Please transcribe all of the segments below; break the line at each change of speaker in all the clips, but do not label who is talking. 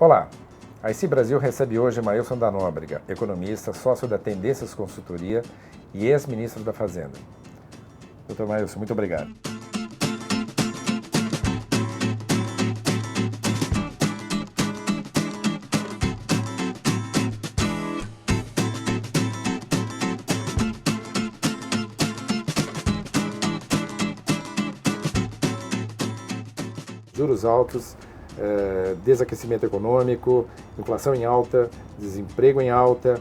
Olá, a IC Brasil recebe hoje Mailson da Nóbrega, economista, sócio da Tendências Consultoria e ex-ministro da Fazenda. Dr. Mailson, muito obrigado. Juros altos, desaquecimento econômico, inflação em alta, desemprego em alta.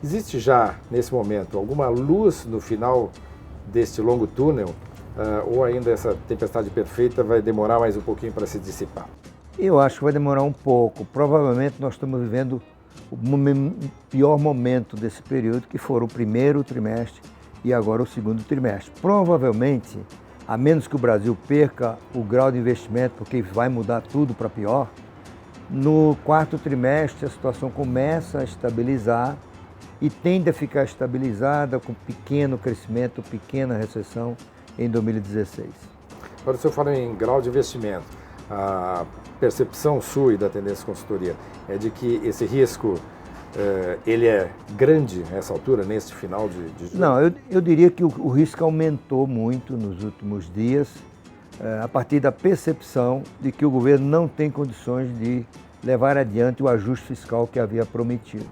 Existe já, nesse momento, alguma luz no final deste longo túnel ou ainda essa tempestade perfeita vai demorar mais um pouquinho para se dissipar?
Eu acho que vai demorar um pouco. Provavelmente nós estamos vivendo o pior momento desse período, que for o primeiro trimestre e agora o segundo trimestre. Provavelmente, a menos que o Brasil perca o grau de investimento, porque vai mudar tudo para pior, no quarto trimestre a situação começa a estabilizar e tende a ficar estabilizada com pequeno crescimento, pequena recessão em 2016.
Agora o senhor fala em grau de investimento. A percepção sua e da Tendência Consultoria é de que esse risco ele é grande nessa altura, nesse final de julho?
Não, eu diria que o risco aumentou muito nos últimos dias, a partir da percepção de que o governo não tem condições de levar adiante o ajuste fiscal que havia prometido.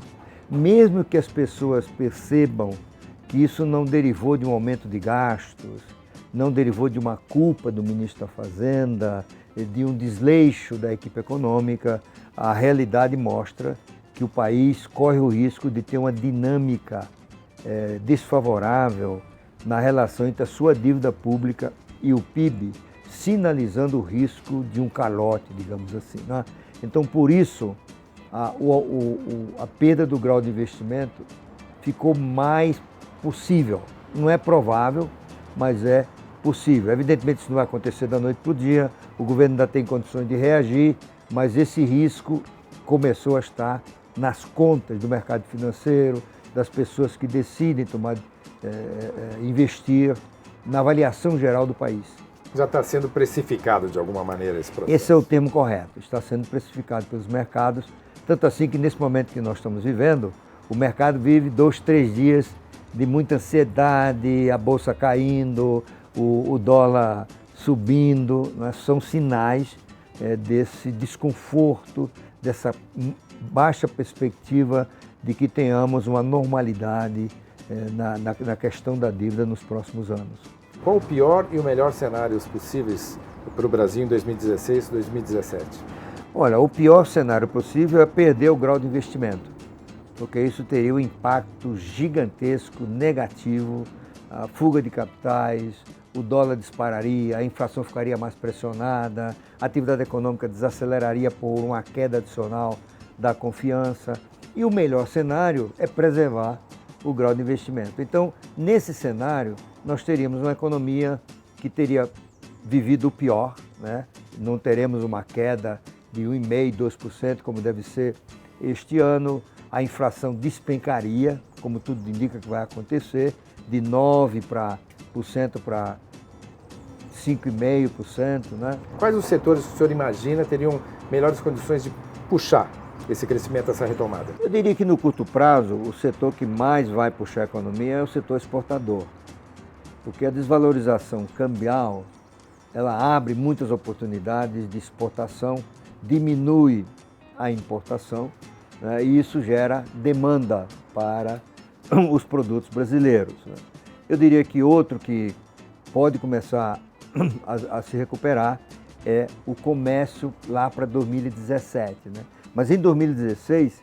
Mesmo que as pessoas percebam que isso não derivou de um aumento de gastos, não derivou de uma culpa do ministro da Fazenda, de um desleixo da equipe econômica, a realidade mostra que o país corre o risco de ter uma dinâmica desfavorável na relação entre a sua dívida pública e o PIB, sinalizando o risco de um calote, digamos assim, né? Então, por isso, a perda do grau de investimento ficou mais possível. Não é provável, mas é possível. Evidentemente, isso não vai acontecer da noite para o dia, o governo ainda tem condições de reagir, mas esse risco começou a estar nas contas do mercado financeiro, das pessoas que decidem investir, na avaliação geral do país.
Já está sendo precificado de alguma maneira esse processo?
Esse é o termo correto, está sendo precificado pelos mercados, tanto assim que nesse momento que nós estamos vivendo, o mercado vive 2, 3 dias de muita ansiedade, a bolsa caindo, o dólar subindo, né? São sinais desse desconforto, dessa baixa perspectiva de que tenhamos uma normalidade na questão da dívida nos próximos anos.
Qual o pior e o melhor cenários possíveis para o Brasil em 2016 e 2017?
Olha, o pior cenário possível é perder o grau de investimento, porque isso teria um impacto gigantesco, negativo, a fuga de capitais, o dólar dispararia, a inflação ficaria mais pressionada, a atividade econômica desaceleraria por uma queda adicional da confiança. E o melhor cenário é preservar o grau de investimento. Então, nesse cenário, nós teríamos uma economia que teria vivido o pior, né? Não teremos uma queda de 1,5%, 2%, como deve ser este ano. A inflação despencaria, como tudo indica que vai acontecer, de 9% para 5,5%. Né?
Quais os setores que o senhor imagina teriam melhores condições de puxar esse crescimento, essa retomada?
Eu diria que no curto prazo, o setor que mais vai puxar a economia é o setor exportador, porque a desvalorização cambial, ela abre muitas oportunidades de exportação, diminui a importação, né? E isso gera demanda para os produtos brasileiros, né? Eu diria que outro que pode começar a se recuperar é o comércio lá para 2017, né? Mas em 2016,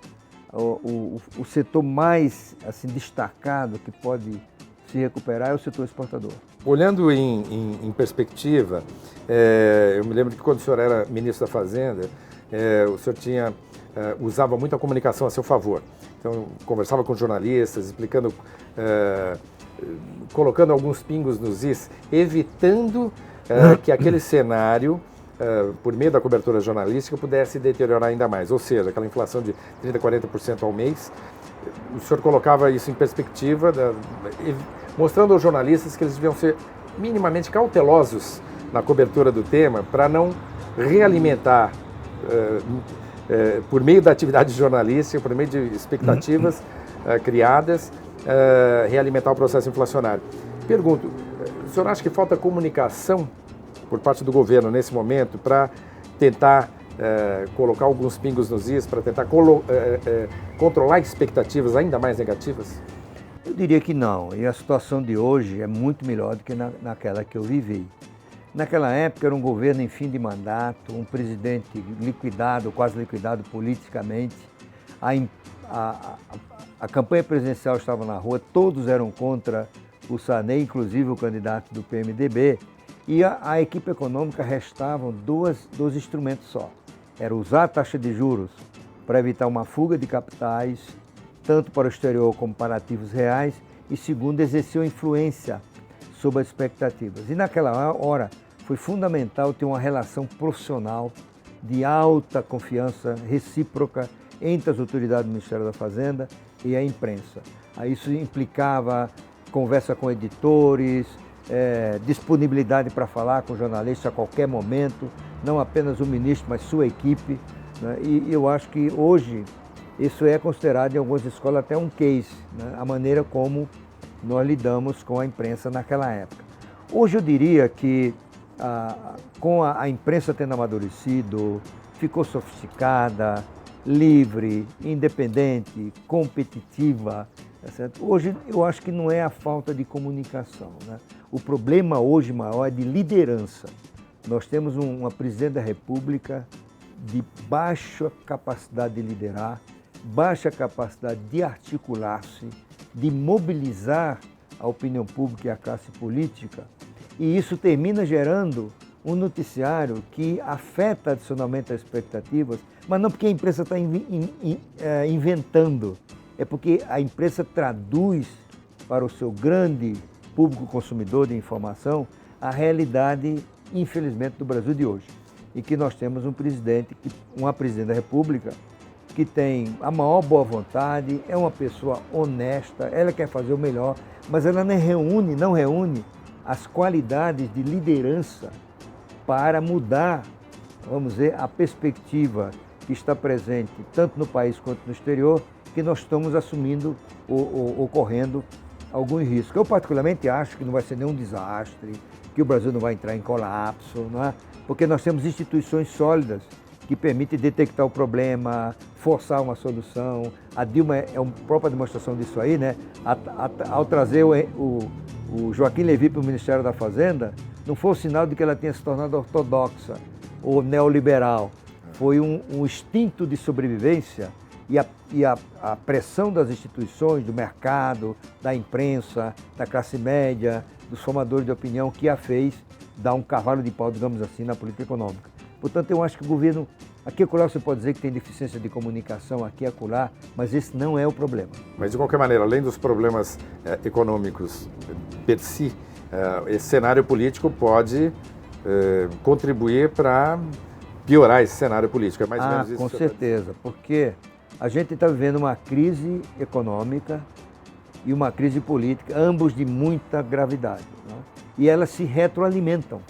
o setor mais assim, destacado que pode se recuperar é o setor exportador.
Olhando em perspectiva, eu me lembro que quando o senhor era ministro da Fazenda, o senhor usava muito a comunicação a seu favor. Então, conversava com jornalistas, explicando, colocando alguns pingos nos is, evitando que aquele cenário, por meio da cobertura jornalística, pudesse deteriorar ainda mais. Ou seja, aquela inflação de 30%, 40% ao mês. O senhor colocava isso em perspectiva, mostrando aos jornalistas que eles deviam ser minimamente cautelosos na cobertura do tema para não realimentar por meio da atividade jornalística, por meio de expectativas criadas, realimentar o processo inflacionário. Pergunto, o senhor acha que falta comunicação por parte do governo nesse momento para tentar colocar alguns pingos nos is, para tentar controlar expectativas ainda mais negativas?
Eu diria que não, e a situação de hoje é muito melhor do que naquela que eu vivi. Naquela época era um governo em fim de mandato, um presidente liquidado, quase liquidado politicamente, a campanha presidencial estava na rua, todos eram contra o Sarney, inclusive o candidato do PMDB, e a equipe econômica restavam dois instrumentos só. Era usar a taxa de juros para evitar uma fuga de capitais, tanto para o exterior como para ativos reais, e segundo, exerceu influência sobre as expectativas. E naquela hora foi fundamental ter uma relação profissional de alta confiança recíproca entre as autoridades do Ministério da Fazenda e a imprensa. Aí isso implicava conversa com editores, disponibilidade para falar com jornalistas a qualquer momento, não apenas o ministro, mas sua equipe, né? E eu acho que hoje isso é considerado em algumas escolas até um case, né? A maneira como nós lidamos com a imprensa naquela época. Hoje eu diria que com a imprensa tendo amadurecido, ficou sofisticada, livre, independente, competitiva. Certo? Hoje eu acho que não é a falta de comunicação, né? O problema hoje maior é de liderança. Nós temos uma presidente da República de baixa capacidade de liderar, baixa capacidade de articular-se, de mobilizar a opinião pública e a classe política, e isso termina gerando um noticiário que afeta adicionalmente as expectativas, mas não porque a imprensa está inventando, é porque a imprensa traduz para o seu grande público consumidor de informação a realidade, infelizmente, do Brasil de hoje. E que nós temos uma presidente da República que tem a maior boa vontade, é uma pessoa honesta, ela quer fazer o melhor, mas ela não reúne as qualidades de liderança para mudar, vamos dizer, a perspectiva que está presente tanto no país quanto no exterior, que nós estamos assumindo ou correndo alguns riscos. Eu particularmente acho que não vai ser nenhum desastre, que o Brasil não vai entrar em colapso, não é? Porque nós temos instituições sólidas que permitem detectar o problema, forçar uma solução. A Dilma é uma própria demonstração disso aí, né? Ao trazer o Joaquim Levy para o Ministério da Fazenda, não foi um sinal de que ela tinha se tornado ortodoxa ou neoliberal. Foi um instinto de sobrevivência e a pressão das instituições, do mercado, da imprensa, da classe média, dos formadores de opinião que a fez dar um cavalo de pau, digamos assim, na política econômica. Portanto, eu acho que o governo, aqui e acolá você pode dizer que tem deficiência de comunicação, aqui e acolá, mas esse não é o problema.
Mas, de qualquer maneira, além dos problemas econômicos per si, esse cenário político pode contribuir para piorar esse cenário político. É mais ou menos isso?
Com certeza, porque a gente está vivendo uma crise econômica e uma crise política, ambos de muita gravidade, né? E elas se retroalimentam.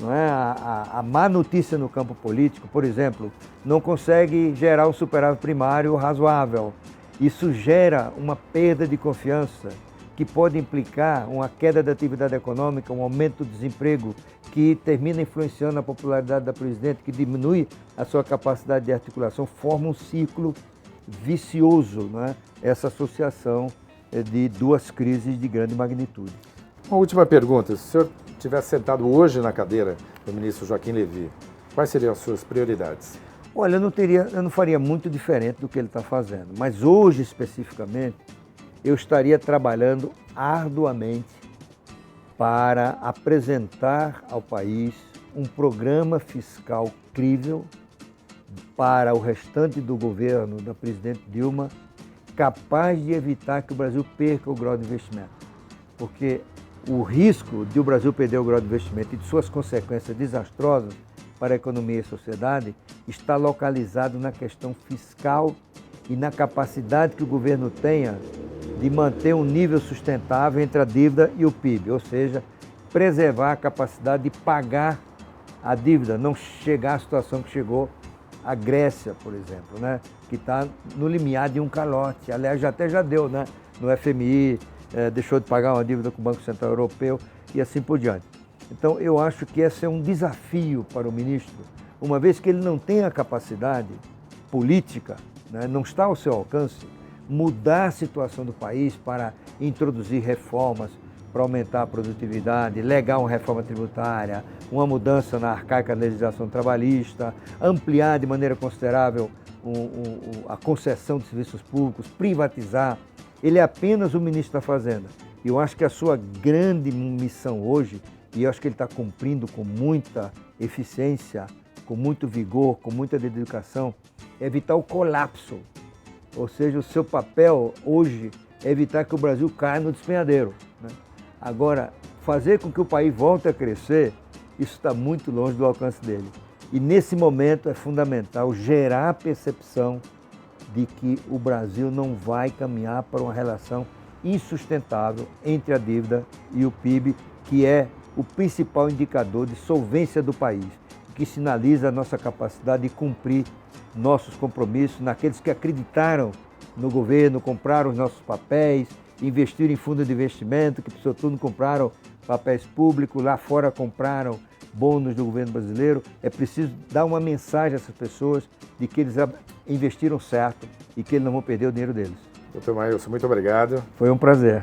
Não é? A má notícia no campo político, por exemplo, não consegue gerar um superávit primário razoável. Isso gera uma perda de confiança que pode implicar uma queda da atividade econômica, um aumento do desemprego, que termina influenciando a popularidade da presidente, que diminui a sua capacidade de articulação, forma um ciclo vicioso, não é? Essa associação de duas crises de grande magnitude.
Uma última pergunta. Se o senhor tivesse sentado hoje na cadeira do ministro Joaquim Levy, quais seriam as suas prioridades?
Olha, eu não faria muito diferente do que ele está fazendo, mas hoje especificamente eu estaria trabalhando arduamente para apresentar ao país um programa fiscal crível para o restante do governo da presidente Dilma, capaz de evitar que o Brasil perca o grau de investimento. Porque o risco de o Brasil perder o grau de investimento e de suas consequências desastrosas para a economia e a sociedade está localizado na questão fiscal e na capacidade que o governo tenha de manter um nível sustentável entre a dívida e o PIB, ou seja, preservar a capacidade de pagar a dívida, não chegar à situação que chegou a Grécia, por exemplo, né, que está no limiar de um calote. Aliás, já deu, né, no FMI, deixou de pagar uma dívida com o Banco Central Europeu e assim por diante. Então, eu acho que esse é um desafio para o ministro, uma vez que ele não tem a capacidade política, né, não está ao seu alcance, mudar a situação do país para introduzir reformas, para aumentar a produtividade, legar uma reforma tributária, uma mudança na arcaica legislação trabalhista, ampliar de maneira considerável a concessão de serviços públicos, privatizar. Ele é apenas o ministro da Fazenda. E eu acho que a sua grande missão hoje, e eu acho que ele está cumprindo com muita eficiência, com muito vigor, com muita dedicação, é evitar o colapso. Ou seja, o seu papel hoje é evitar que o Brasil caia no despenhadeiro, né? Agora, fazer com que o país volte a crescer, isso está muito longe do alcance dele. E nesse momento é fundamental gerar a percepção de que o Brasil não vai caminhar para uma relação insustentável entre a dívida e o PIB, que é o principal indicador de solvência do país, que sinaliza a nossa capacidade de cumprir nossos compromissos naqueles que acreditaram no governo, compraram os nossos papéis, investiram em fundo de investimento, que por seu turno compraram papéis públicos, lá fora compraram bônus do governo brasileiro. É preciso dar uma mensagem a essas pessoas de que eles investiram certo e que eles não vão perder o dinheiro deles.
Doutor Maílson, muito obrigado.
Foi um prazer.